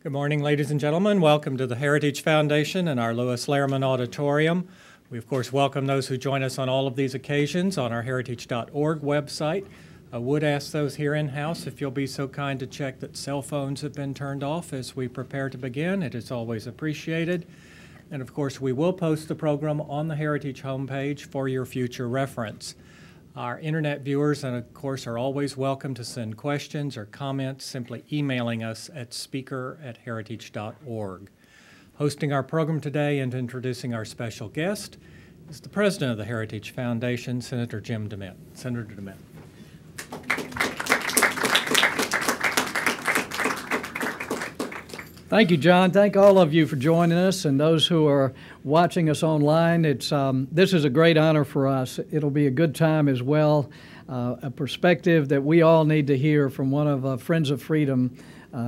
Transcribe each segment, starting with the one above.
Good morning, ladies and gentlemen. Welcome to the Heritage Foundation and our Lewis Lehrman Auditorium. We, of course, welcome those who join us on all of these occasions on our heritage.org website. I would ask those here in-house if you'll be so kind to check that cell phones have been turned off as we prepare to begin. It is always appreciated. And, of course, we will post the program on the Heritage homepage for your future reference. Our internet viewers, and of course, are always welcome to send questions or comments, simply emailing us at speaker@heritage.org. Hosting our program today and introducing our special guest is the president of the Heritage Foundation, Senator Jim DeMint. Senator DeMint. Thank you, John. Thank all of you for joining us and those who are watching us online. This is a great honor for us. It'll be a good time as well, a perspective that we all need to hear from one of Friends of Freedom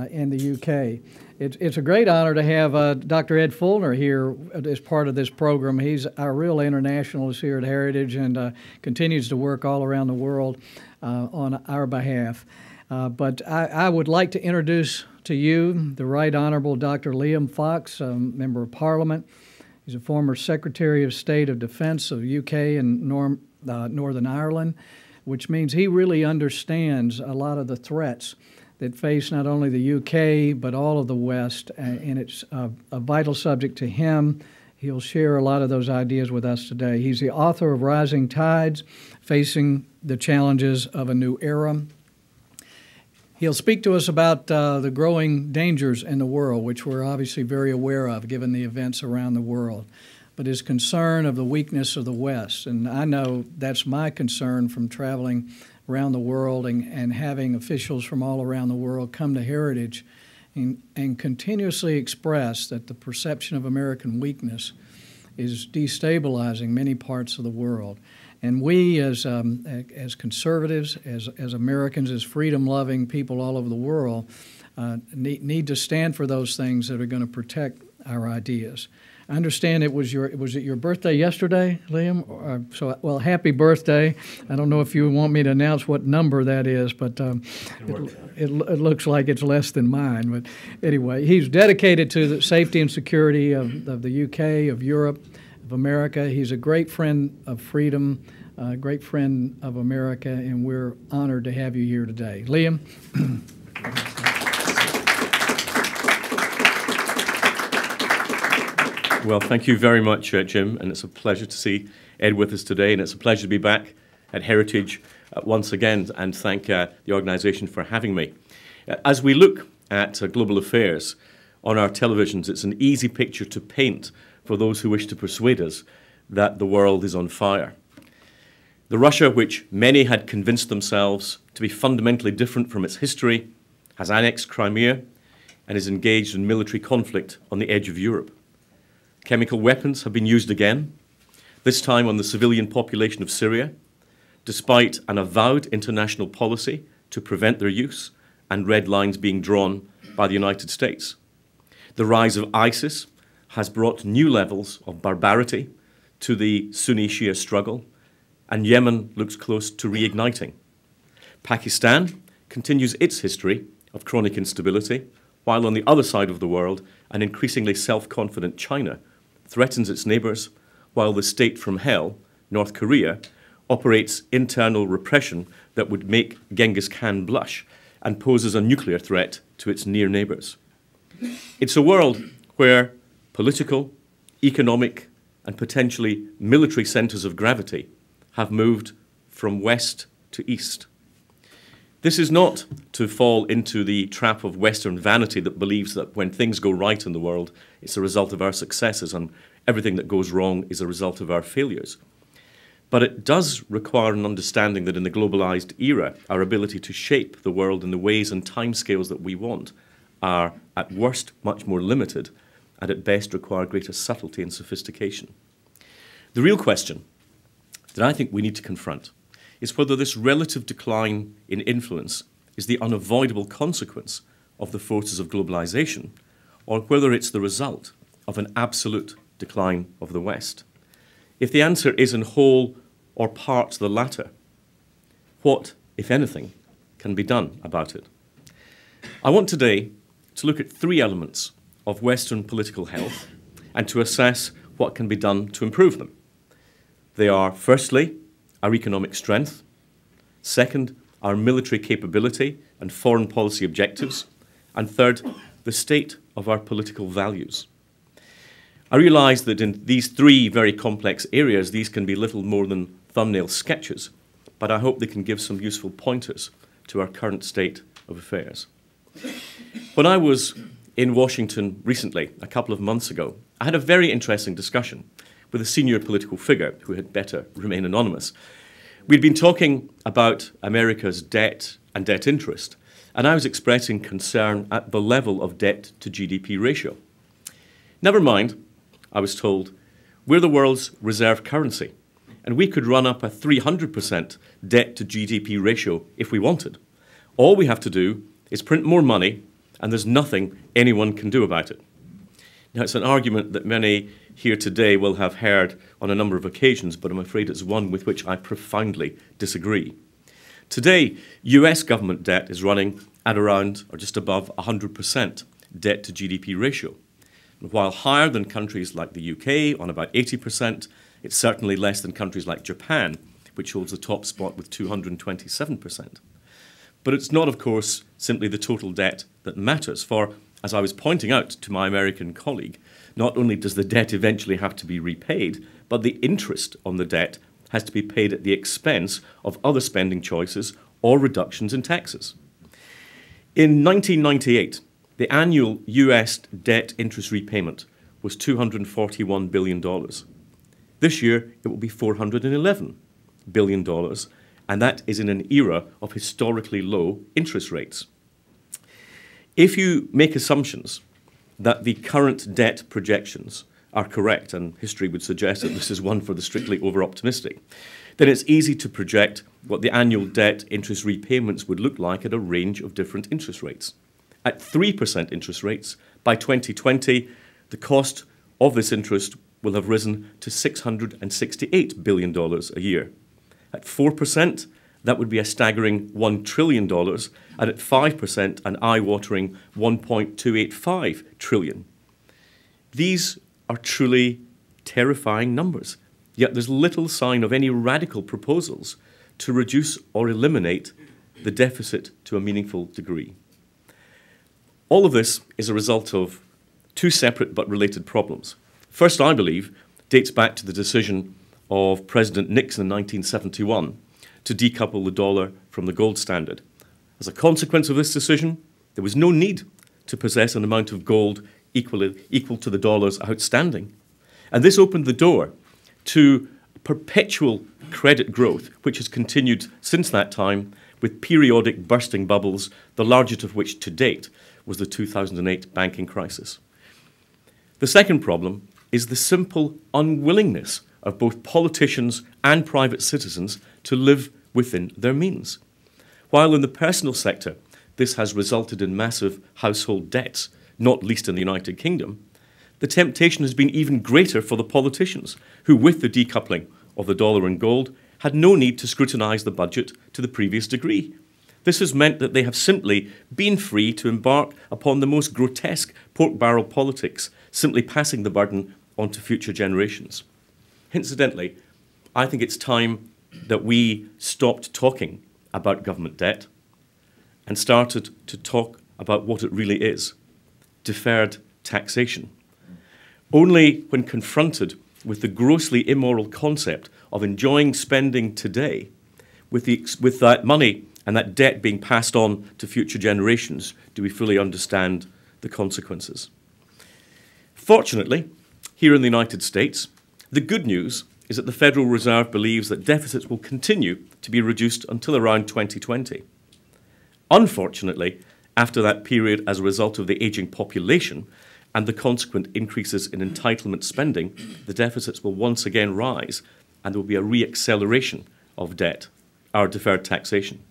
in the UK. It's a great honor to have Dr. Ed Fulner here as part of this program. He's our real internationalist here at Heritage and continues to work all around the world on our behalf. But I would like to introduce to you the Right Honorable Dr. Liam Fox, a Member of Parliament. He's a former Secretary of State of Defense of UK and Northern Ireland, which means he really understands a lot of the threats that face not only the UK but all of the West, and it's a vital subject to him. He'll share a lot of those ideas with us today. He's the author of Rising Tides, Facing the Challenges of a New Era. He'll speak to us about the growing dangers in the world, which we're obviously very aware of given the events around the world, but his concern of the weakness of the West. And I know that's my concern from traveling around the world and having officials from all around the world come to Heritage and continuously express that the perception of American weakness is destabilizing many parts of the world. And we, as conservatives, as Americans, as freedom-loving people all over the world, need to stand for those things that are going to protect our ideas. I understand was it your birthday yesterday, Liam? Well, happy birthday. I don't know if you want me to announce what number that is, but it looks like it's less than mine. But anyway, he's dedicated to the safety and security of the UK, of Europe, of America. He's a great friend of freedom, a great friend of America, and we're honored to have you here today. Liam? Well, thank you very much, Jim, and it's a pleasure to see Ed with us today, and it's a pleasure to be back at Heritage once again, and thank the organisation for having me. As we look at global affairs on our televisions, it's an easy picture to paint for those who wish to persuade us that the world is on fire. The Russia, which many had convinced themselves to be fundamentally different from its history, has annexed Crimea and is engaged in military conflict on the edge of Europe. Chemical weapons have been used again, this time on the civilian population of Syria, despite an avowed international policy to prevent their use and red lines being drawn by the United States. The rise of ISIS has brought new levels of barbarity to the Sunni-Shia struggle, and Yemen looks close to reigniting. Pakistan continues its history of chronic instability, while on the other side of the world, an increasingly self-confident China threatens its neighbours, while the state from hell, North Korea, operates internal repression that would make Genghis Khan blush and poses a nuclear threat to its near neighbours. It's a world where political, economic, and potentially military centres of gravity have moved from west to east. This is not to fall into the trap of Western vanity that believes that when things go right in the world, it's a result of our successes and everything that goes wrong is a result of our failures. But it does require an understanding that in the globalized era, our ability to shape the world in the ways and timescales that we want are, at worst, much more limited, and at best require greater subtlety and sophistication. The real question that I think we need to confront is whether this relative decline in influence is the unavoidable consequence of the forces of globalization, or whether it's the result of an absolute decline of the West. If the answer is in whole or part the latter, what, if anything, can be done about it? I want today to look at three elements of Western political health and to assess what can be done to improve them. They are, firstly, our economic strength, second, our military capability and foreign policy objectives, and third, the state of our political values. I realise that in these three very complex areas, these can be little more than thumbnail sketches, but I hope they can give some useful pointers to our current state of affairs. When I was in Washington recently, a couple of months ago, I had a very interesting discussion with a senior political figure who had better remain anonymous. We'd been talking about America's debt and debt interest, and I was expressing concern at the level of debt to GDP ratio. Never mind, I was told, we're the world's reserve currency, and we could run up a 300% debt to GDP ratio if we wanted. All we have to do is print more money, and there's nothing anyone can do about it. Now, it's an argument that many here today will have heard on a number of occasions, but I'm afraid it's one with which I profoundly disagree. Today, US government debt is running at around or just above 100% debt to GDP ratio. And while higher than countries like the UK on about 80%, it's certainly less than countries like Japan, which holds the top spot with 227%. But it's not, of course, simply the total debt that matters, for, as I was pointing out to my American colleague, not only does the debt eventually have to be repaid, but the interest on the debt has to be paid at the expense of other spending choices or reductions in taxes. In 1998, the annual US debt interest repayment was $241 billion. This year, it will be $411 billion, and that is in an era of historically low interest rates. If you make assumptions that the current debt projections are correct, and history would suggest that this is one for the strictly over-optimistic, then it's easy to project what the annual debt interest repayments would look like at a range of different interest rates. At 3% interest rates, by 2020, the cost of this interest will have risen to $668 billion a year. At 4%, that would be a staggering $1 trillion, and at 5%, an eye-watering $1.285 trillion. These are truly terrifying numbers, yet there's little sign of any radical proposals to reduce or eliminate the deficit to a meaningful degree. All of this is a result of two separate but related problems. First, I believe, dates back to the decision of President Nixon in 1971 to decouple the dollar from the gold standard. As a consequence of this decision, there was no need to possess an amount of gold equal to the dollars outstanding. And this opened the door to perpetual credit growth, which has continued since that time with periodic bursting bubbles, the largest of which to date was the 2008 banking crisis. The second problem is the simple unwillingness of both politicians and private citizens to live within their means. While in the personal sector, this has resulted in massive household debts, not least in the United Kingdom, the temptation has been even greater for the politicians, who, with the decoupling of the dollar and gold, had no need to scrutinise the budget to the previous degree. This has meant that they have simply been free to embark upon the most grotesque pork barrel politics, simply passing the burden on to future generations. Incidentally, I think it's time that we stopped talking about government debt and started to talk about what it really is: deferred taxation. Only when confronted with the grossly immoral concept of enjoying spending today, with that money and that debt being passed on to future generations, do we fully understand the consequences. Fortunately, here in the United States, the good news is that the Federal Reserve believes that deficits will continue to be reduced until around 2020. Unfortunately, after that period, as a result of the aging population and the consequent increases in entitlement spending, the deficits will once again rise, and there will be a re-acceleration of debt, our deferred taxation.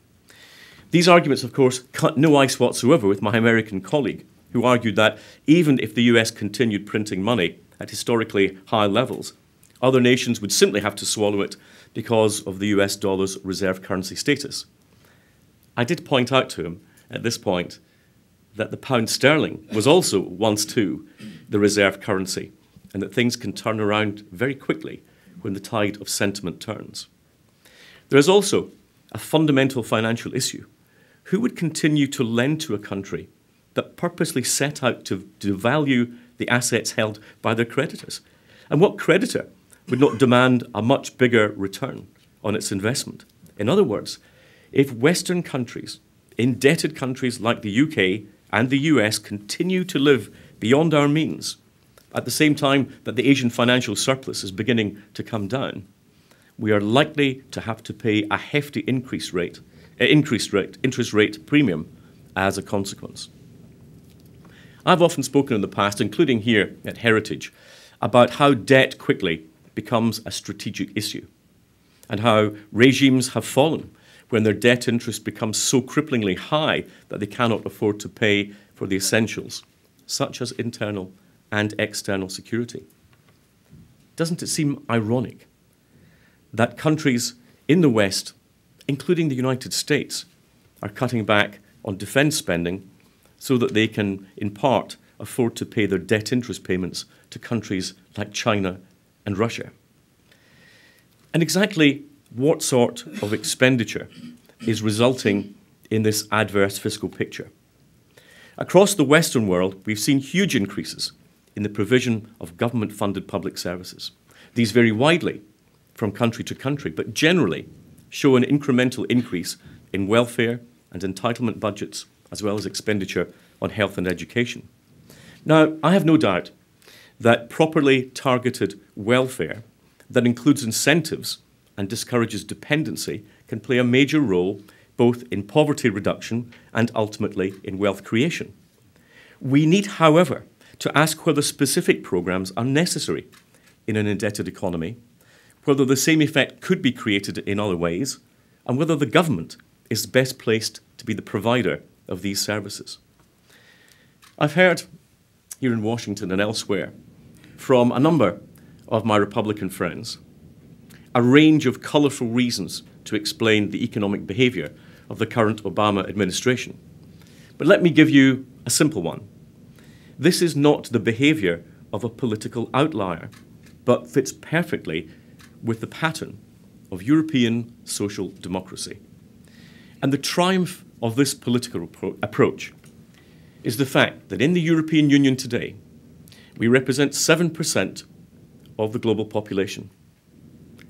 These arguments, of course, cut no ice whatsoever with my American colleague, who argued that even if the US continued printing money at historically high levels, other nations would simply have to swallow it because of the US dollar's reserve currency status. I did point out to him at this point that the pound sterling was also once too the reserve currency, and that things can turn around very quickly when the tide of sentiment turns. There is also a fundamental financial issue. Who would continue to lend to a country that purposely set out to devalue the assets held by their creditors? And what creditor would not demand a much bigger return on its investment? In other words, if Western countries, indebted countries like the UK and the US, continue to live beyond our means, at the same time that the Asian financial surplus is beginning to come down, we are likely to have to pay a hefty interest rate premium as a consequence. I've often spoken in the past, including here at Heritage, about how debt quickly becomes a strategic issue, and how regimes have fallen when their debt interest becomes so cripplingly high that they cannot afford to pay for the essentials, such as internal and external security. Doesn't it seem ironic that countries in the West, including the United States, are cutting back on defense spending so that they can, in part, afford to pay their debt interest payments to countries like China and Russia? And exactly what sort of expenditure is resulting in this adverse fiscal picture? Across the Western world, we've seen huge increases in the provision of government-funded public services. These vary widely from country to country, but generally show an incremental increase in welfare and entitlement budgets, as well as expenditure on health and education. Now, I have no doubt that properly targeted welfare that includes incentives and discourages dependency can play a major role both in poverty reduction and ultimately in wealth creation. We need, however, to ask whether specific programs are necessary in an indebted economy, whether the same effect could be created in other ways, and whether the government is best placed to be the provider of these services. I've heard here in Washington and elsewhere from a number of my Republican friends a range of colourful reasons to explain the economic behaviour of the current Obama administration. But let me give you a simple one. This is not the behaviour of a political outlier, but fits perfectly with the pattern of European social democracy. And the triumph of this political approach is the fact that in the European Union today, we represent 7% of the global population,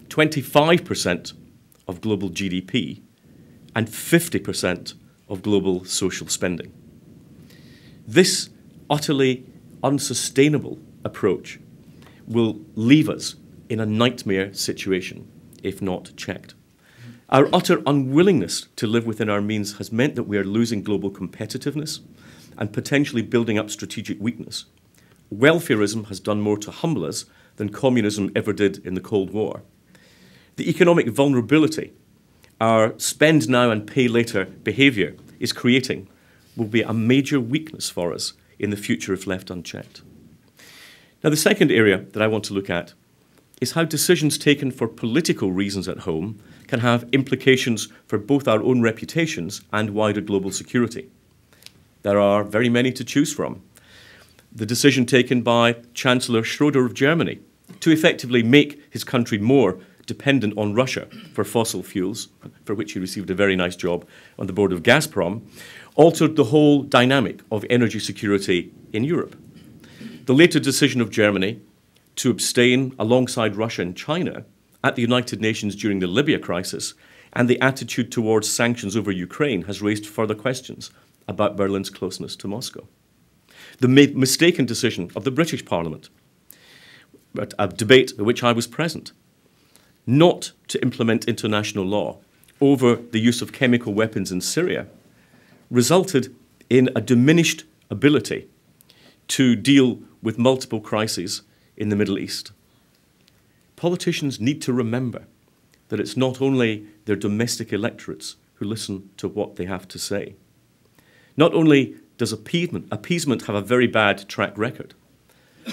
25% of global GDP, and 50% of global social spending. This utterly unsustainable approach will leave us in a nightmare situation if not checked. Our utter unwillingness to live within our means has meant that we are losing global competitiveness and potentially building up strategic weakness. Welfarism has done more to humble us than communism ever did in the Cold War. The economic vulnerability our spend now and pay later behaviour is creating will be a major weakness for us in the future if left unchecked. Now, the second area that I want to look at is how decisions taken for political reasons at home can have implications for both our own reputations and wider global security. There are very many to choose from. The decision taken by Chancellor Schröder of Germany to effectively make his country more dependent on Russia for fossil fuels, for which he received a very nice job on the board of Gazprom, altered the whole dynamic of energy security in Europe. The later decision of Germany to abstain alongside Russia and China at the United Nations during the Libya crisis and the attitude towards sanctions over Ukraine has raised further questions about Berlin's closeness to Moscow. The mistaken decision of the British Parliament, at a debate at which I was present, not to implement international law over the use of chemical weapons in Syria resulted in a diminished ability to deal with multiple crises in the Middle East. Politicians need to remember that it's not only their domestic electorates who listen to what they have to say. Not only does appeasement have a very bad track record,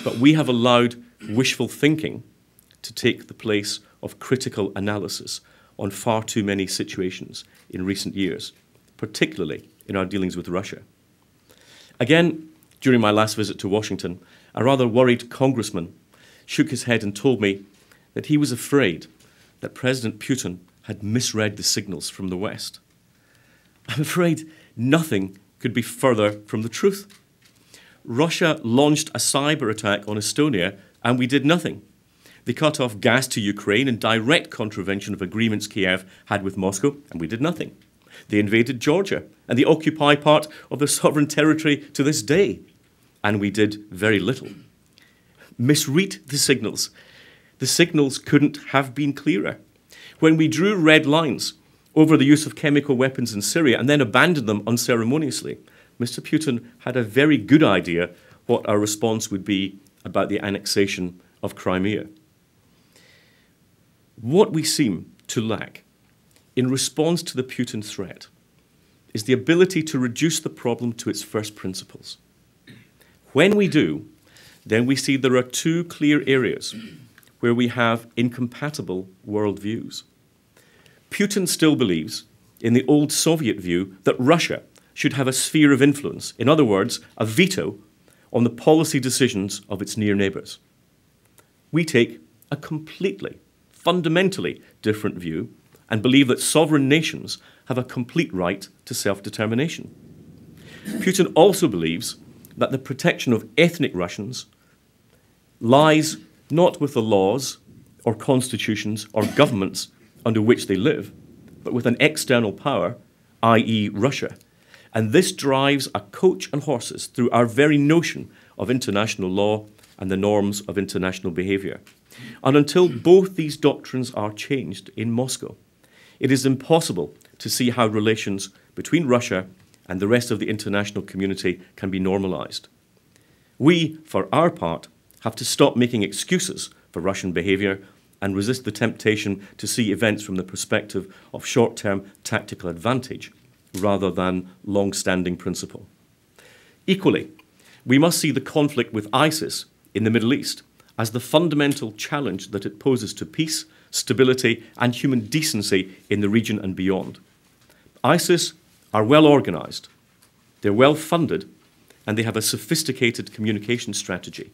but we have allowed wishful thinking to take the place of critical analysis on far too many situations in recent years, particularly in our dealings with Russia. Again, during my last visit to Washington, a rather worried congressman shook his head and told me that he was afraid that President Putin had misread the signals from the West. I'm afraid nothing could be further from the truth. Russia launched a cyber attack on Estonia, and we did nothing. They cut off gas to Ukraine in direct contravention of agreements Kiev had with Moscow, and we did nothing. They invaded Georgia, and they occupy part of their sovereign territory to this day, and we did very little. Misread the signals. The signals couldn't have been clearer. When we drew red lines over the use of chemical weapons in Syria and then abandoned them unceremoniously, Mr. Putin had a very good idea what our response would be about the annexation of Crimea. What we seem to lack in response to the Putin threat is the ability to reduce the problem to its first principles. When we do, then we see there are two clear areas where we have incompatible worldviews. Putin still believes in the old Soviet view that Russia should have a sphere of influence, in other words, a veto on the policy decisions of its near neighbours. We take a completely, fundamentally different view and believe that sovereign nations have a complete right to self-determination. Putin also believes that the protection of ethnic Russians lies not with the laws or constitutions or governments under which they live, but with an external power, i.e. Russia. And this drives a coach and horses through our very notion of international law and the norms of international behaviour. And until both these doctrines are changed in Moscow, it is impossible to see how relations between Russia and the rest of the international community can be normalised. We, for our part, have to stop making excuses for Russian behaviour and resist the temptation to see events from the perspective of short-term tactical advantage rather than long-standing principle. Equally, we must see the conflict with ISIS in the Middle East as the fundamental challenge that it poses to peace, stability, and human decency in the region and beyond. ISIS are well organised, they're well funded, and they have a sophisticated communication strategy.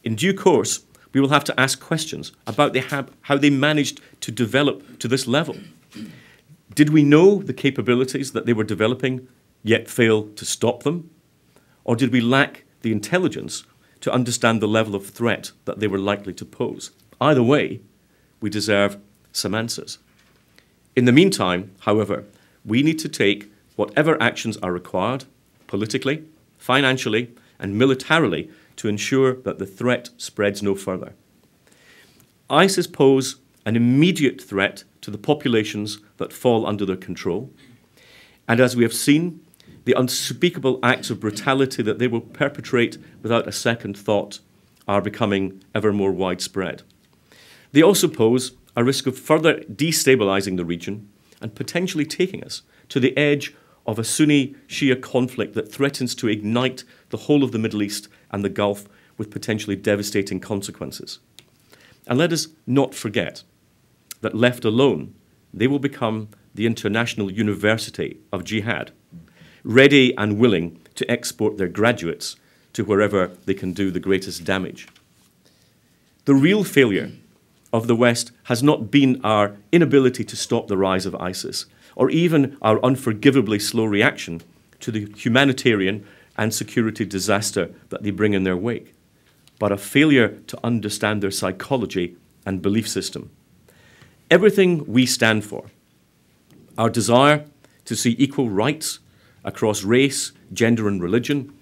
In due course, we will have to ask questions about how they managed to develop to this level. Did we know the capabilities that they were developing, yet fail to stop them? Or did we lack the intelligence to understand the level of threat that they were likely to pose? Either way, we deserve some answers. In the meantime, however, we need to take whatever actions are required, politically, financially, and militarily, to ensure that the threat spreads no further. ISIS pose an immediate threat to the populations that fall under their control, and as we have seen, the unspeakable acts of brutality that they will perpetrate without a second thought are becoming ever more widespread. They also pose a risk of further destabilizing the region and potentially taking us to the edge of a Sunni-Shia conflict that threatens to ignite the whole of the Middle East and the Gulf with potentially devastating consequences. And let us not forget that left alone, they will become the international university of jihad, ready and willing to export their graduates to wherever they can do the greatest damage. The real failure of the West has not been our inability to stop the rise of ISIS, or even our unforgivably slow reaction to the humanitarian and security disaster that they bring in their wake, but a failure to understand their psychology and belief system. Everything we stand for, our desire to see equal rights across race, gender and religion,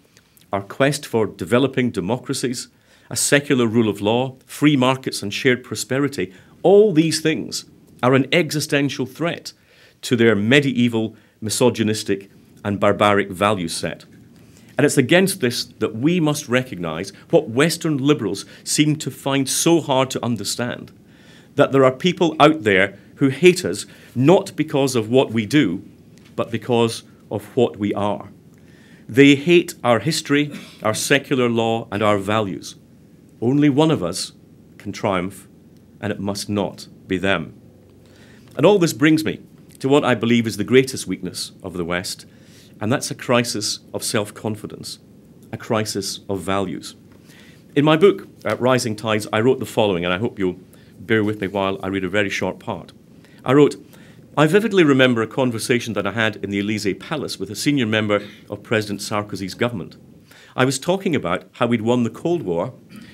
our quest for developing democracies, a secular rule of law, free markets and shared prosperity, all these things are an existential threat to their medieval, misogynistic and barbaric value set. And it's against this that we must recognise what Western liberals seem to find so hard to understand, that there are people out there who hate us not because of what we do, but because of what we are. They hate our history, our secular law, and our values. Only one of us can triumph, and it must not be them. And all this brings me to what I believe is the greatest weakness of the West, and that's a crisis of self-confidence, a crisis of values. In my book, Rising Tides, I wrote the following, and I hope you'll bear with me while I read a very short part. I wrote, I vividly remember a conversation that I had in the Élysée Palace with a senior member of President Sarkozy's government. I was talking about how we'd won the Cold War,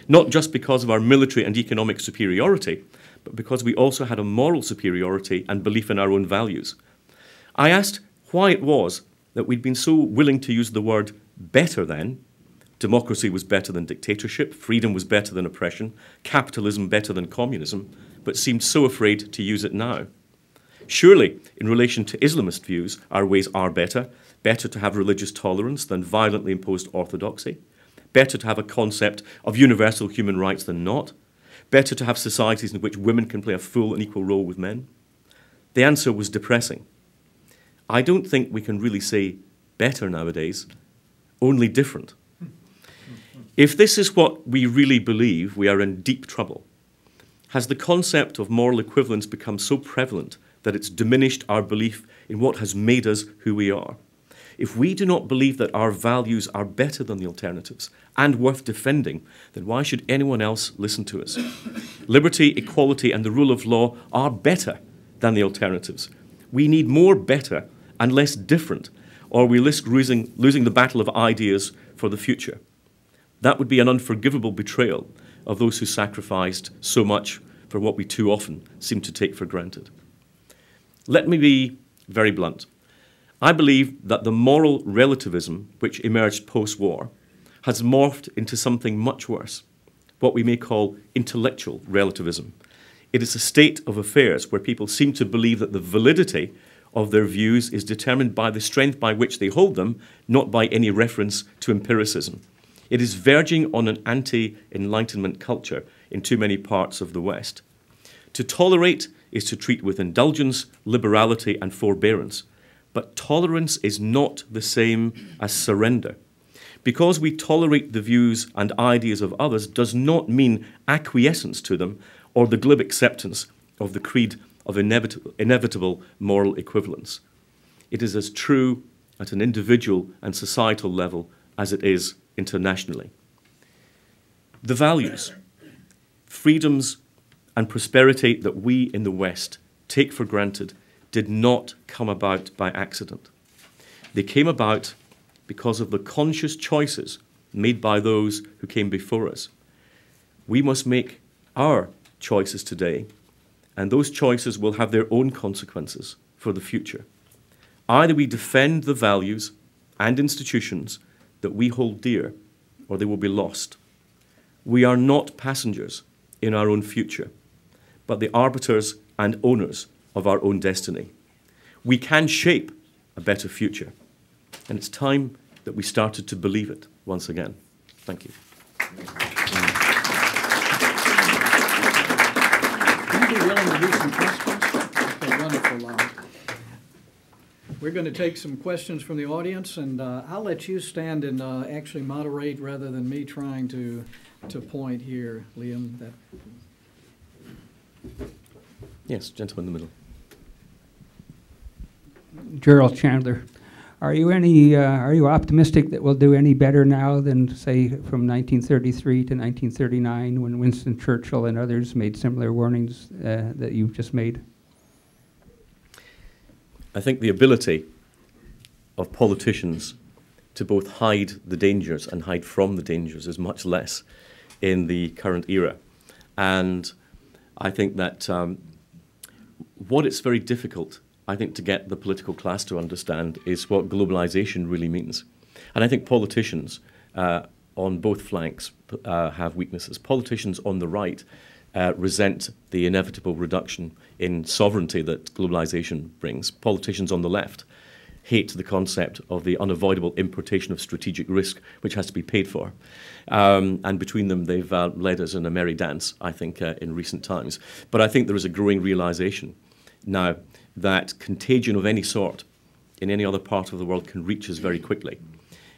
not just because of our military and economic superiority, but because we also had a moral superiority and belief in our own values. I asked why it was that we'd been so willing to use the word better then. Democracy was better than dictatorship, freedom was better than oppression, capitalism better than communism, but seemed so afraid to use it now. Surely, in relation to Islamist views, our ways are better to have religious tolerance than violently imposed orthodoxy, better to have a concept of universal human rights than not, better to have societies in which women can play a full and equal role with men. The answer was depressing. I don't think we can really say better nowadays, only different. If this is what we really believe, we are in deep trouble. Has the concept of moral equivalence become so prevalent that it's diminished our belief in what has made us who we are? If we do not believe that our values are better than the alternatives and worth defending, then why should anyone else listen to us? Liberty, equality, and the rule of law are better than the alternatives. We need more better and less different, or we risk losing the battle of ideas for the future. That would be an unforgivable betrayal of those who sacrificed so much for what we too often seem to take for granted. Let me be very blunt. I believe that the moral relativism which emerged post-war has morphed into something much worse, what we may call intellectual relativism. It is a state of affairs where people seem to believe that the validity of their views is determined by the strength by which they hold them, not by any reference to empiricism. It is verging on an anti-Enlightenment culture in too many parts of the West. To tolerate is to treat with indulgence, liberality, and forbearance. But tolerance is not the same as surrender. Because we tolerate the views and ideas of others does not mean acquiescence to them or the glib acceptance of the creed of inevitable moral equivalence. It is as true at an individual and societal level as it is internationally. The values, freedoms, and prosperity that we in the West take for granted did not come about by accident. They came about because of the conscious choices made by those who came before us. We must make our choices today, and those choices will have their own consequences for the future. Either we defend the values and institutions that we hold dear, or they will be lost. We are not passengers in our own future, but the arbiters and owners of our own destiny. We can shape a better future, and it's time that we started to believe it once again. Thank you. Would you be willing to do some questions? Okay, wonderful. We're going to take some questions from the audience, and I'll let you stand and actually moderate rather than me trying to point here, Liam. Yes, gentleman in the middle. Gerald Chandler. Are you optimistic that we'll do any better now than, say, from 1933 to 1939 when Winston Churchill and others made similar warnings that you've just made? I think the ability of politicians to both hide the dangers and hide from the dangers is much less in the current era. And I think that what it's very difficult, I think, to get the political class to understand is what globalization really means. And I think politicians on both flanks have weaknesses. Politicians on the right resent the inevitable reduction in sovereignty that globalization brings. Politicians on the left hate the concept of the unavoidable importation of strategic risk, which has to be paid for. And between them, they've led us in a merry dance, I think, in recent times. But I think there is a growing realization now that contagion of any sort in any other part of the world can reach us very quickly.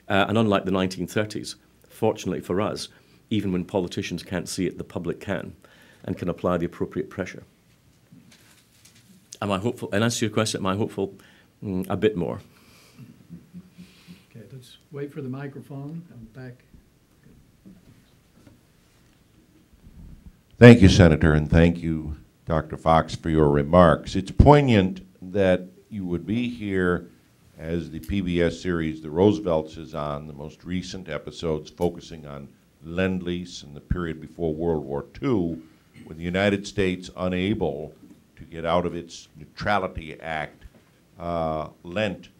And unlike the 1930s, fortunately for us, even when politicians can't see it, the public can and can apply the appropriate pressure. Am I hopeful? And answer your question, am I hopeful? A bit more. Let's wait for the microphone. I'm back. Thank you, Senator, and thank you, Dr. Fox, for your remarks. It's poignant that you would be here as the PBS series The Roosevelts is on, the most recent episodes focusing on Lend-Lease and the period before World War II, when the United States, unable to get out of its Neutrality Act, lent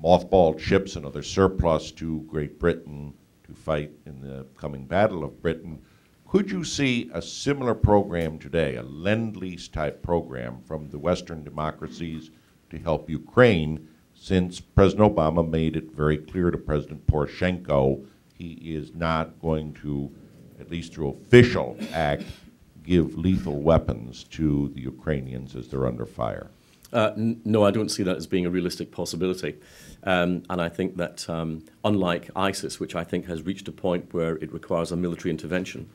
mothballed ships and other surplus to Great Britain to fight in the coming Battle of Britain. Could you see a similar program today, a Lend-Lease type program from the Western democracies to help Ukraine, since President Obama made it very clear to President Poroshenko he is not going to, at least through official act, give lethal weapons to the Ukrainians as they're under fire? No, I don't see that as being a realistic possibility. And I think that unlike ISIS, which I think has reached a point where it requires a military intervention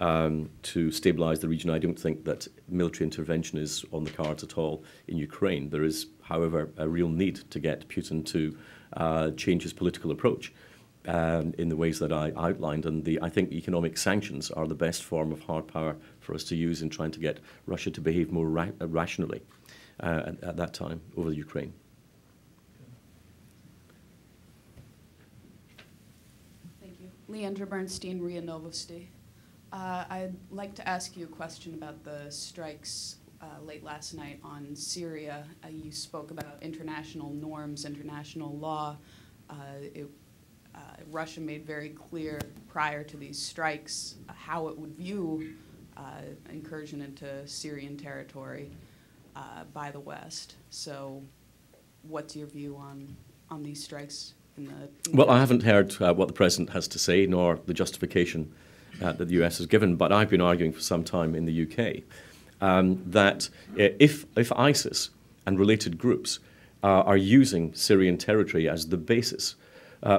to stabilize the region, I don't think that military intervention is on the cards at all in Ukraine. There is, however, a real need to get Putin to change his political approach in the ways that I outlined. And I think economic sanctions are the best form of hard power for us to use in trying to get Russia to behave more rationally at that time over the Ukraine. Thank you. Leandra Bernstein, RIA Novosti. I'd like to ask you a question about the strikes late last night on Syria. You spoke about international norms, international law. Russia made very clear prior to these strikes how it would view incursion into Syrian territory by the West. So what's your view on these strikes? Well, I haven't heard what the President has to say, nor the justification that the US has given, but I've been arguing for some time in the UK that if ISIS and related groups are using Syrian territory as the basis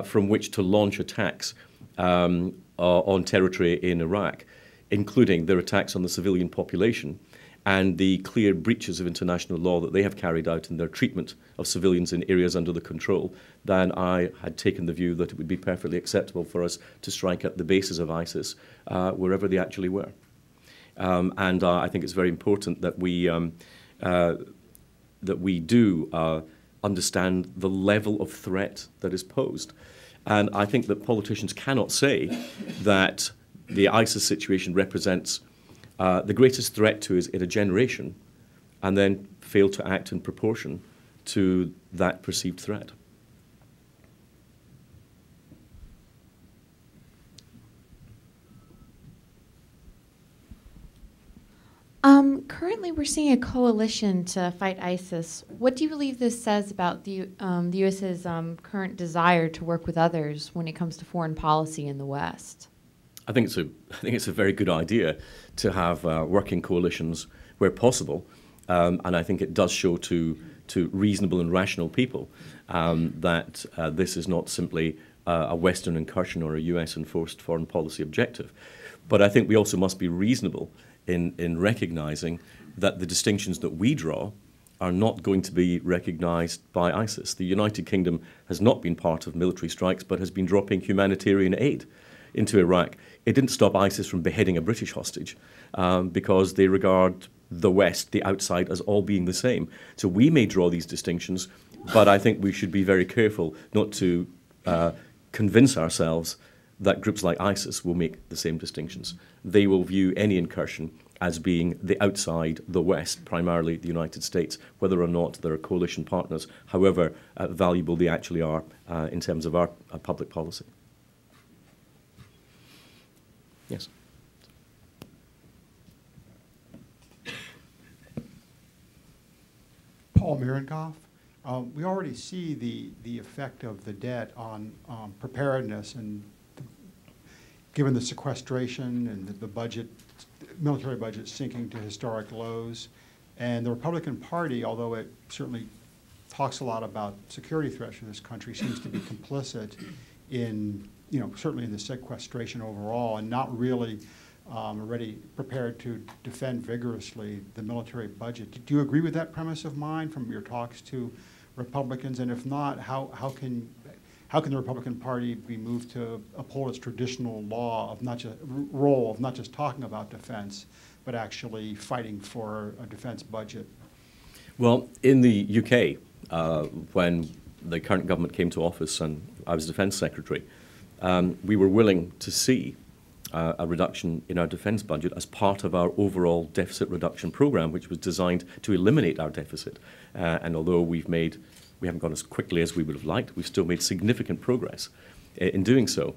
from which to launch attacks on territory in Iraq, including their attacks on the civilian population and the clear breaches of international law that they have carried out in their treatment of civilians in areas under the control, then I had taken the view that it would be perfectly acceptable for us to strike at the bases of ISIS wherever they actually were. And I think it's very important that we do understand the level of threat that is posed. And I think that politicians cannot say that the ISIS situation represents the greatest threat to us in a generation and then fail to act in proportion to that perceived threat. Currently, we're seeing a coalition to fight ISIS. What do you believe this says about the U.S.'s current desire to work with others when it comes to foreign policy in the West? I think it's a very good idea to have working coalitions where possible, and I think it does show to reasonable and rational people that this is not simply a Western incursion or a U.S. enforced foreign policy objective. But I think we also must be reasonable in recognizing that the distinctions that we draw are not going to be recognized by ISIS. The United Kingdom has not been part of military strikes, but has been dropping humanitarian aid into Iraq. It didn't stop ISIS from beheading a British hostage because they regard the West, the outside, as all being the same. So we may draw these distinctions, but I think we should be very careful not to convince ourselves that groups like ISIS will make the same distinctions. They will view any incursion as being the outside, the West, primarily the United States, whether or not there are coalition partners, however valuable they actually are in terms of our public policy. Yes. Paul Mirenkoff. We already see the effect of the debt on preparedness, and given the sequestration and the budget, military budget sinking to historic lows. And the Republican Party, although it certainly talks a lot about security threats in this country, seems to be complicit in, certainly in the sequestration overall, and not really already prepared to defend vigorously the military budget. Do you agree with that premise of mine from your talks to Republicans? And if not, how can how can the Republican Party be moved to uphold its traditional law of role of not just talking about defense, but actually fighting for a defense budget? Well, in the UK, when the current government came to office and I was Defence Secretary, we were willing to see a reduction in our defence budget as part of our overall deficit reduction programme, which was designed to eliminate our deficit. And although we haven't gone as quickly as we would have liked, we've still made significant progress in doing so.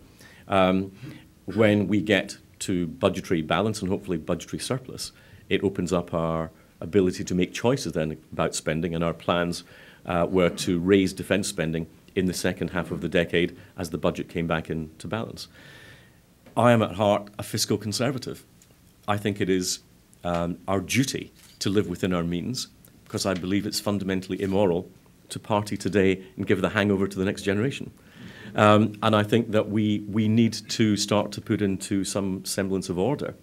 When we get to budgetary balance and hopefully budgetary surplus, it opens up our ability to make choices then about spending, and our plans were to raise defence spending in the second half of the decade as the budget came back into balance. I am at heart a fiscal conservative. I think it is our duty to live within our means, because I believe it's fundamentally immoral to party today and give the hangover to the next generation. And I think that we need to start to put into some semblance of order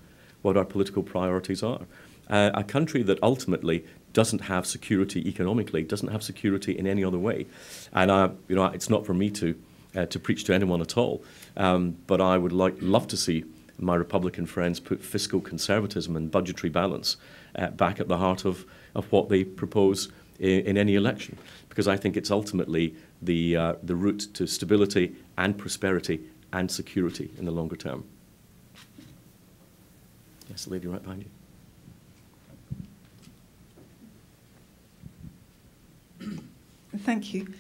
what our political priorities are. A country that ultimately doesn't have security economically, doesn't have security in any other way. And it's not for me to preach to anyone at all, but I would love to see my Republican friends put fiscal conservatism and budgetary balance back at the heart of what they propose in any election, because I think it's ultimately the route to stability and prosperity and security in the longer term. Yes, the lady right behind you. Thank you.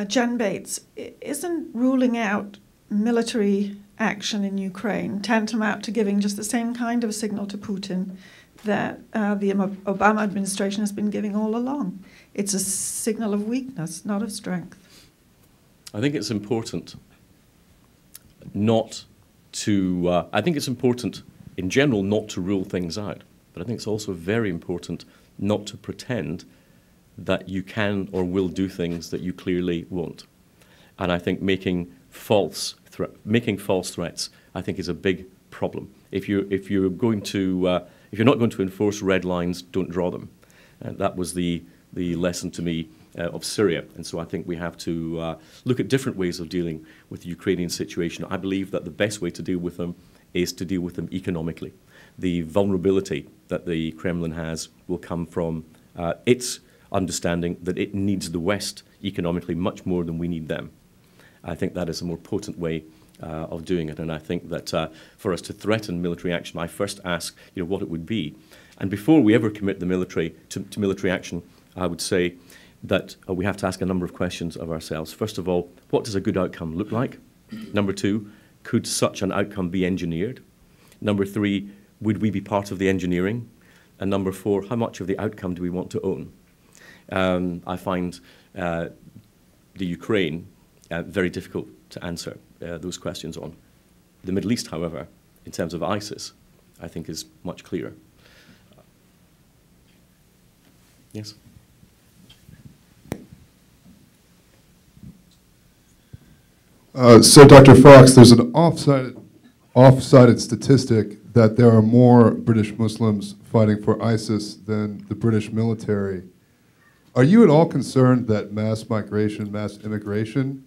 Jan Bates, isn't ruling out military action in Ukraine tantamount to giving just the same kind of a signal to Putin that the Obama administration has been giving all along? It's a signal of weakness, not of strength. I think it's important I think it's important in general not to rule things out, but I think it's also very important not to pretend that you can or will do things that you clearly won't. And I think making false threats, I think, is a big problem. If you're not going to enforce red lines, don't draw them. That was the lesson to me of Syria. And so I think we have to look at different ways of dealing with the Ukrainian situation. I believe that the best way to deal with them is to deal with them economically. The vulnerability that the Kremlin has will come from its understanding that it needs the West economically much more than we need them. I think that is a more potent way of doing it. And I think that for us to threaten military action, I first ask what it would be. And before we ever commit the military to military action, I would say that we have to ask a number of questions of ourselves. First of all, what does a good outcome look like? Number two, could such an outcome be engineered? Number three, would we be part of the engineering? And number four, how much of the outcome do we want to own? I find the Ukraine very difficult to answer those questions on. The Middle East, however, in terms of ISIS, I think is much clearer. Yes? So, Dr. Fox, there's an off-sided statistic that there are more British Muslims fighting for ISIS than the British military. Are you at all concerned that mass migration, mass immigration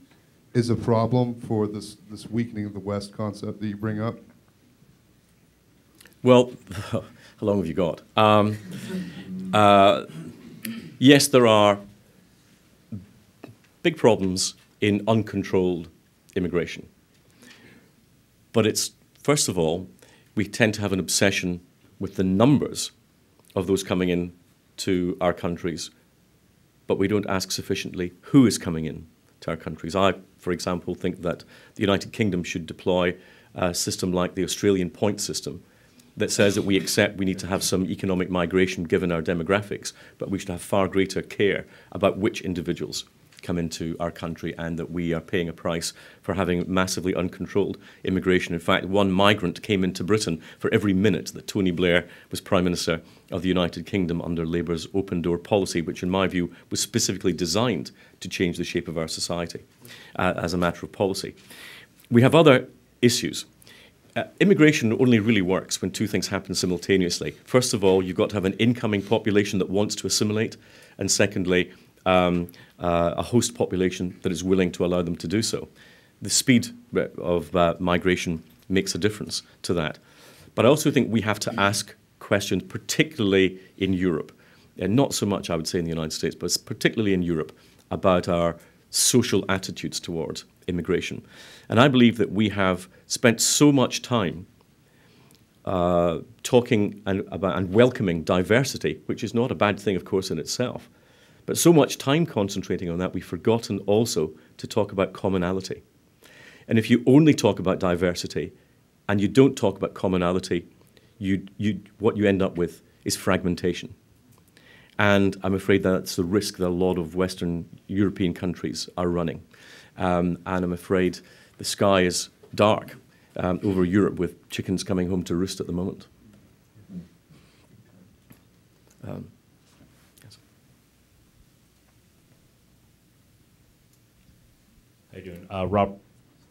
is a problem for this weakening of the West concept that you bring up? Well, how long have you got? Yes, there are big problems in uncontrolled immigration. But it's, first of all, we tend to have an obsession with the numbers of those coming in to our countries, but we don't ask sufficiently who is coming in to our countries. I, for example, think that the United Kingdom should deploy a system like the Australian point system that says that we accept we need to have some economic migration given our demographics, but we should have far greater care about which individuals come into our country and that we are paying a price for having massively uncontrolled immigration. In fact, one migrant came into Britain for every minute that Tony Blair was Prime Minister of the United Kingdom under Labour's open door policy, which in my view was specifically designed to change the shape of our society as a matter of policy. We have other issues. Immigration only really works when two things happen simultaneously. First of all, you've got to have an incoming population that wants to assimilate, and secondly, a host population that is willing to allow them to do so. The speed of migration makes a difference to that. But I also think we have to ask questions, particularly in Europe, and not so much, I would say, in the United States, but particularly in Europe, about our social attitudes towards immigration. And I believe that we have spent so much time talking about and welcoming diversity, which is not a bad thing, of course, in itself, but so much time concentrating on that, we've forgotten also to talk about commonality. And if you only talk about diversity and you don't talk about commonality, what you end up with is fragmentation. And I'm afraid that's the risk that a lot of Western European countries are running. And I'm afraid the sky is dark over Europe with chickens coming home to roost at the moment. Yes. How you doing?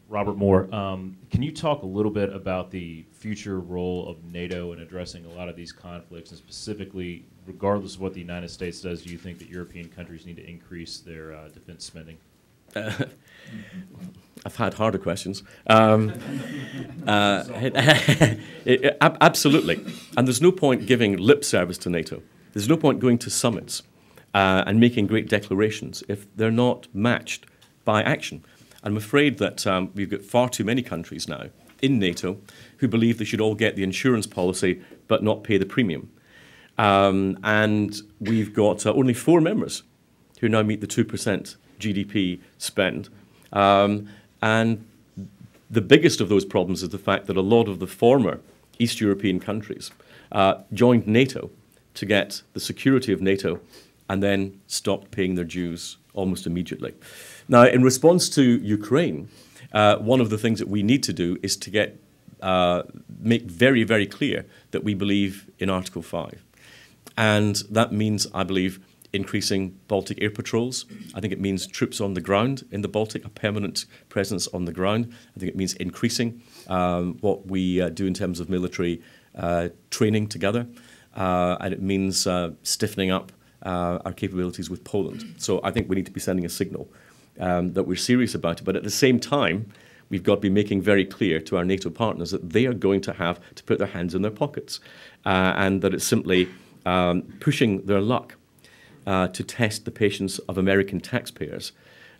Robert Moore. Can you talk a little bit about the future role of NATO in addressing a lot of these conflicts, and specifically, regardless of what the United States does, do you think that European countries need to increase their defense spending? I've had harder questions. Absolutely. And there's no point giving lip service to NATO. There's no point going to summits and making great declarations if they're not matched by action. I'm afraid that we've got far too many countries now in NATO who believe they should all get the insurance policy but not pay the premium. And we've got only 4 members who now meet the 2% GDP spend. And the biggest of those problems is the fact that a lot of the former East European countries joined NATO to get the security of NATO and then stopped paying their dues almost immediately. Now, in response to Ukraine, one of the things that we need to do is to make very, very clear that we believe in Article 5. And that means, I believe, increasing Baltic air patrols. I think it means troops on the ground in the Baltic, a permanent presence on the ground. I think it means increasing what we do in terms of military training together. And it means stiffening up our capabilities with Poland. So I think we need to be sending a signal that we're serious about it. But at the same time, we've got to be making very clear to our NATO partners that they are going to have to put their hands in their pockets and that it's simply pushing their luck to test the patience of American taxpayers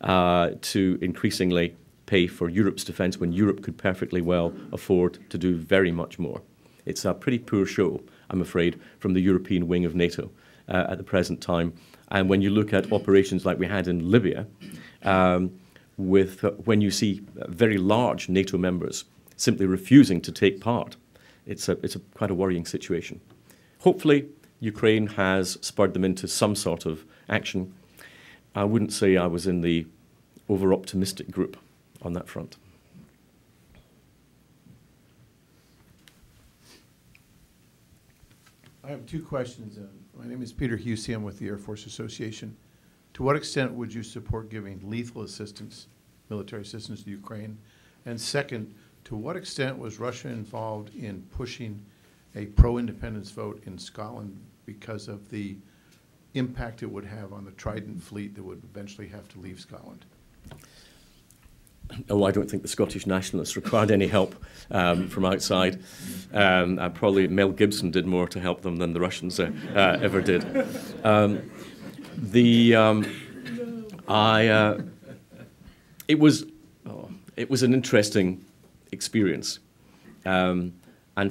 to increasingly pay for Europe's defence when Europe could perfectly well afford to do very much more. It's a pretty poor show, I'm afraid, from the European wing of NATO at the present time. And when you look at operations like we had in Libya, when you see very large NATO members simply refusing to take part, it's quite a worrying situation. Hopefully, Ukraine has spurred them into some sort of action. I wouldn't say I was in the over-optimistic group on that front. I have 2 questions. My name is Peter Husey. I'm with the Air Force Association. To what extent would you support giving lethal assistance, military assistance to Ukraine? And second, to what extent was Russia involved in pushing a pro-independence vote in Scotland because of the impact it would have on the Trident fleet that would eventually have to leave Scotland? Oh, I don't think the Scottish nationalists required any help from outside. Probably Mel Gibson did more to help them than the Russians ever did. It was an interesting experience, and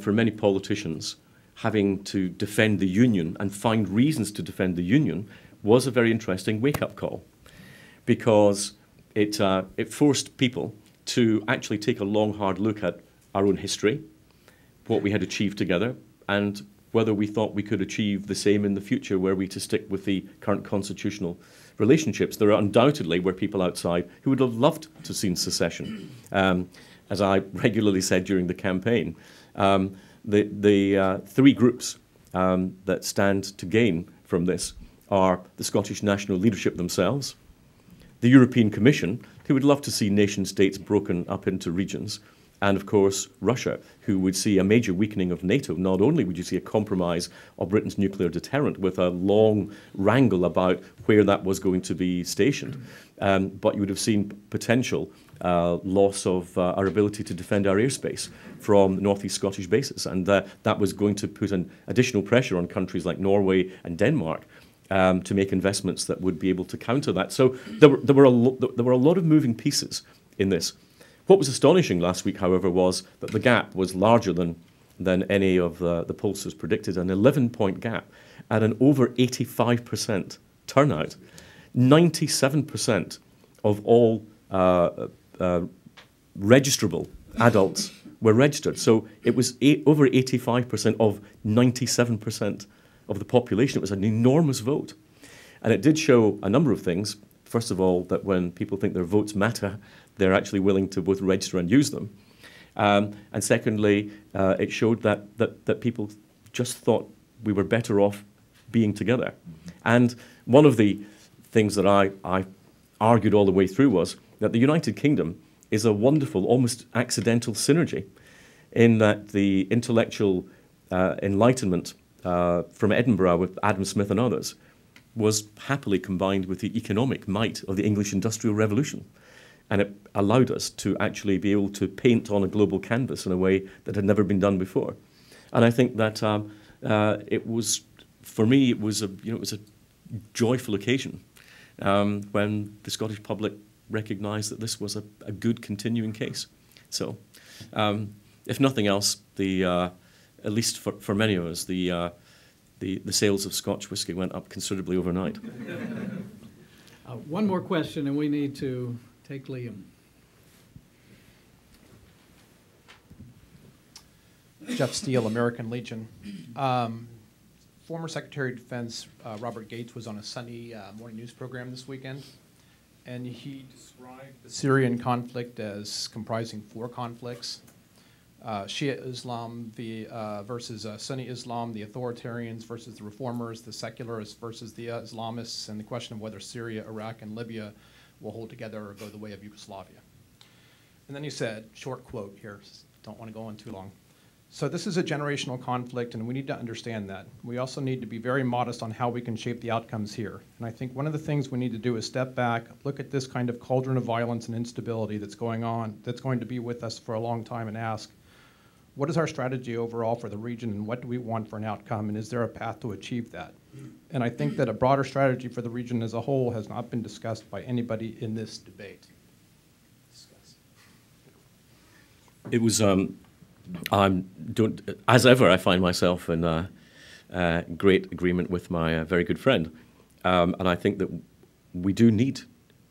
for many politicians, having to defend the Union and find reasons to defend the Union was a very interesting wake-up call, because it forced people to actually take a long, hard look at our own history, what we had achieved together, and whether we thought we could achieve the same in the future were we to stick with the current constitutional relationships. There undoubtedly were people outside who would have loved to have seen secession. As I regularly said during the campaign, the 3 groups that stand to gain from this are the Scottish national leadership themselves, the European Commission, who would love to see nation states broken up into regions, and, of course, Russia, who would see a major weakening of NATO. Not only would you see a compromise of Britain's nuclear deterrent with a long wrangle about where that was going to be stationed, but you would have seen potential loss of our ability to defend our airspace from northeast Scottish bases. And that was going to put an additional pressure on countries like Norway and Denmark to make investments that would be able to counter that. So there were a lot of moving pieces in this. What was astonishing last week, however, was that the gap was larger than any of the pollsters predicted, an 11-point gap at an over 85% turnout. 97% of all registrable adults were registered. So it was over 85% of 97% of the population. It was an enormous vote. And it did show a number of things. First of all, that when people think their votes matter, they're actually willing to both register and use them. And secondly, it showed that people just thought we were better off being together. And one of the things that I argued all the way through was that the United Kingdom is a wonderful, almost accidental synergy in that the intellectual enlightenment from Edinburgh with Adam Smith and others was happily combined with the economic might of the English Industrial Revolution. And it allowed us to actually be able to paint on a global canvas in a way that had never been done before. And I think that it was, for me, it was a joyful occasion when the Scottish public recognised that this was a good continuing case. So, if nothing else, at least for many of us, the sales of Scotch whisky went up considerably overnight. One more question, and we need to take Liam. Jeff Steele, American Legion. Former Secretary of Defense Robert Gates was on a Sunday morning news program this weekend, and he described the Syrian conflict as comprising 4 conflicts. Shia Islam versus Sunni Islam, the authoritarians versus the reformers, the secularists versus the Islamists, and the question of whether Syria, Iraq, and Libya will hold together or go the way of Yugoslavia. And then he said, short quote here, don't want to go on too long. So this is a generational conflict, and we need to understand that. We also need to be very modest on how we can shape the outcomes here. And I think one of the things we need to do is step back, look at this kind of cauldron of violence and instability that's going on, that's going to be with us for a long time, and ask, what is our strategy overall for the region, and what do we want for an outcome, and is there a path to achieve that? And I think that a broader strategy for the region as a whole has not been discussed by anybody in this debate. It was, as ever, I find myself in great agreement with my very good friend. And I think that we do need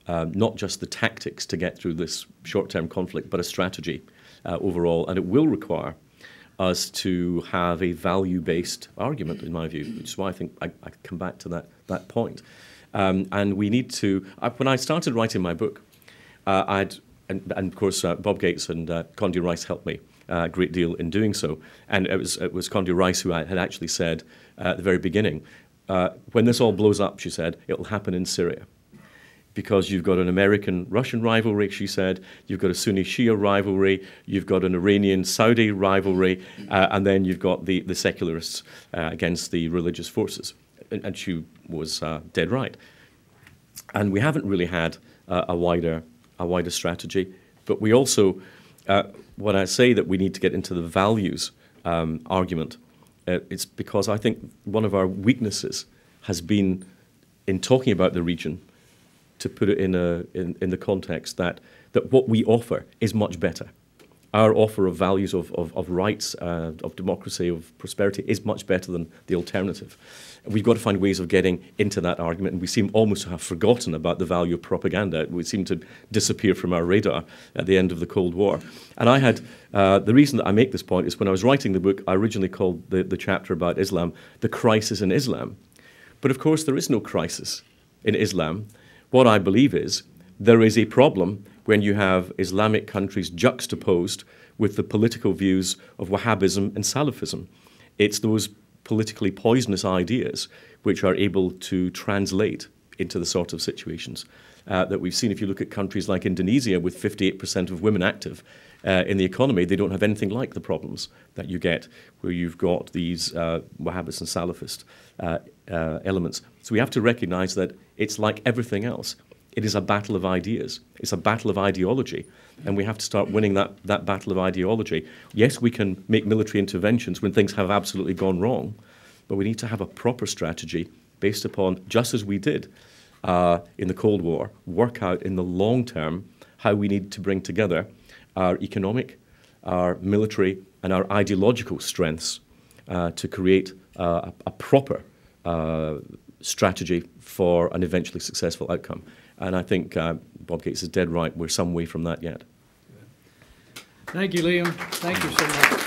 not just the tactics to get through this short-term conflict, but a strategy overall. And it will require us to have a value-based argument, in my view, which is why I think I come back to that point. And we need to, when I started writing my book, and of course Bob Gates and Condi Rice helped me a great deal in doing so. And it was Condi Rice who had actually said at the very beginning, when this all blows up, she said, it'll happen in Syria. Because you've got an American-Russian rivalry, she said, you've got a Sunni-Shia rivalry, you've got an Iranian-Saudi rivalry, and then you've got the secularists against the religious forces. And she was dead right. And we haven't really had a wider strategy. But we also, when I say that we need to get into the values argument, it's because I think one of our weaknesses has been in talking about the region, to put it in the context that what we offer is much better. Our offer of values of rights, of democracy, of prosperity is much better than the alternative. We've got to find ways of getting into that argument, and we seem almost to have forgotten about the value of propaganda. It would seem to disappear from our radar at the end of the Cold War. And I had, the reason that I make this point is when I was writing the book, I originally called the chapter about Islam, The Crisis in Islam. But of course, there is no crisis in Islam. What I believe is there is a problem when you have Islamic countries juxtaposed with the political views of Wahhabism and Salafism. It's those politically poisonous ideas which are able to translate into the sort of situations that we've seen. If you look at countries like Indonesia, with 58% of women active in the economy, they don't have anything like the problems that you get where you've got these Wahhabist and Salafist elements. So we have to recognize that it's like everything else. It is a battle of ideas. It's a battle of ideology. And we have to start winning that battle of ideology. Yes, we can make military interventions when things have absolutely gone wrong, but we need to have a proper strategy based upon, just as we did in the Cold War, work out in the long term how we need to bring together our economic, our military, and our ideological strengths to create a proper strategy for an eventually successful outcome. And I think Bob Gates is dead right. We're some way from that yet. Thank you, Liam. Thank you so much.